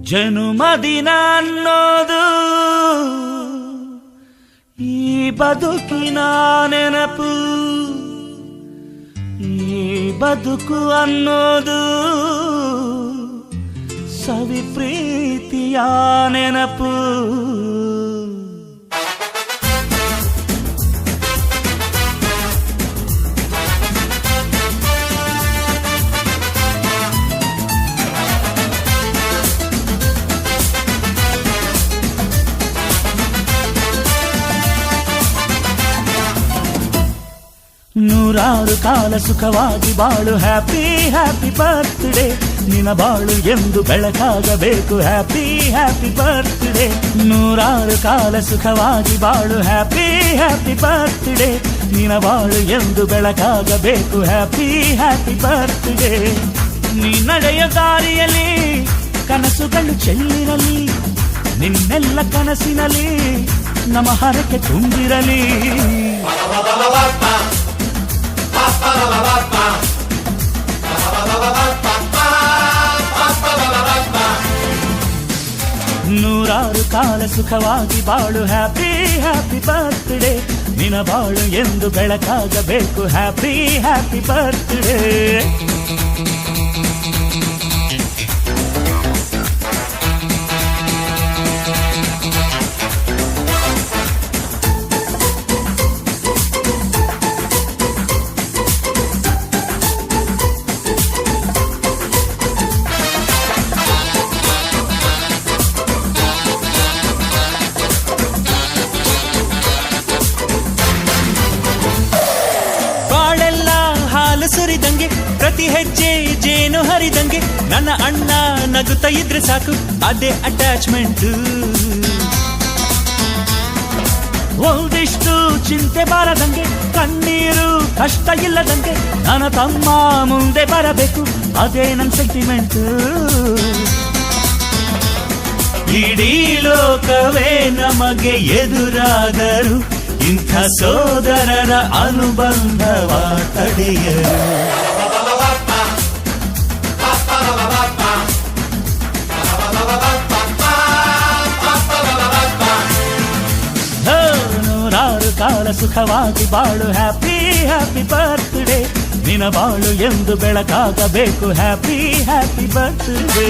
ಜನುಮದಿನ ಅನ್ನೋದು ಈ ಬದುಕಿನ ನೆನಪು, ಈ ಬದುಕು ಅನ್ನೋದು ಸವಿ ಪ್ರೀತಿಯ ನೆನಪು. ನೂರಾರು ಕಾಲ ಸುಖವಾಗಿ ಬಾಳು, ಹ್ಯಾಪಿ ಹ್ಯಾಪಿ ಬರ್ತ್ಡೇ. ನಿನ ಬಾಳು ಎಂದು ಬೆಳಕಾಗಬೇಕು, ಹ್ಯಾಪಿ ಹ್ಯಾಪಿ ಬರ್ತ್ಡೇ. ನೂರಾರು ಕಾಲ ಸುಖವಾಗಿ ಬಾಳು, ಹ್ಯಾಪಿ ಹ್ಯಾಪಿ ಬರ್ತ್ಡೇ. ನಿನ ಬಾಳು ಎಂದು ಬೆಳಕಾಗಬೇಕು, ಹ್ಯಾಪಿ ಹ್ಯಾಪಿ ಬರ್ತ್ಡೇ. ನೀ ನಡೆಯ ದಾರಿಯಲ್ಲಿ ಕನಸುಗಳು ಚೆಲ್ಲಿರಲಿ, ನಿನ್ನೆಲ್ಲ ಕನಸಿನಲ್ಲಿ ನಮ್ಮ ಹರಕೆ ತುಂಬಿರಲಿ. ನೂರಾರು ಕಾಲ ಸುಖವಾಗಿ ಬಾಳು, ಹ್ಯಾಪಿ ಹ್ಯಾಪಿ ಬರ್ತ್ಡೇ. ನಿನ ಬಾಳು ಎಂದು ಬೆಳಕಾಗಬೇಕು, ಹ್ಯಾಪಿ ಹ್ಯಾಪಿ ಬರ್ತ್ಡೇ. ಸುರಿದಂಗೆ ಪ್ರತಿ ಹೆಜ್ಜೆ ಜೇನು ಹರಿದಂಗೆ, ನನ್ನ ಅಣ್ಣ ನಗುತ್ತಾ ಇದ್ರೆ ಸಾಕು, ಅದೇ ಅಟ್ಯಾಚ್ಮೆಂಟ್. ಒಂದಿಷ್ಟು ಚಿಂತೆ ಬಾರದಂಗೆ, ಕಣ್ಣೀರು ಕಷ್ಟ ಇಲ್ಲದಂಗೆ, ನನ್ನ ತಮ್ಮ ಮುಂದೆ ಬರಬೇಕು, ಅದೇ ನನ್ನ ಸೆಂಟಿಮೆಂಟ್. ಇಡೀ ಲೋಕವೇ ನಮಗೆ ಎದುರಾದರು, ಇಂಥ ಸೋದರರ ಅನುಬಂಧವ ತಡೆಯರು. ನೂರಾರು ಕಾಲ ಸುಖವಾಗಿ ಬಾಳು, ಹ್ಯಾಪಿ ಹ್ಯಾಪಿ ಬರ್ತ್ಡೇ. ನಿನ ಬಾಳು ಎಂದು ಬೆಳಕಾಗಬೇಕು, ಹ್ಯಾಪಿ ಹ್ಯಾಪಿ ಬರ್ತ್ಡೇ.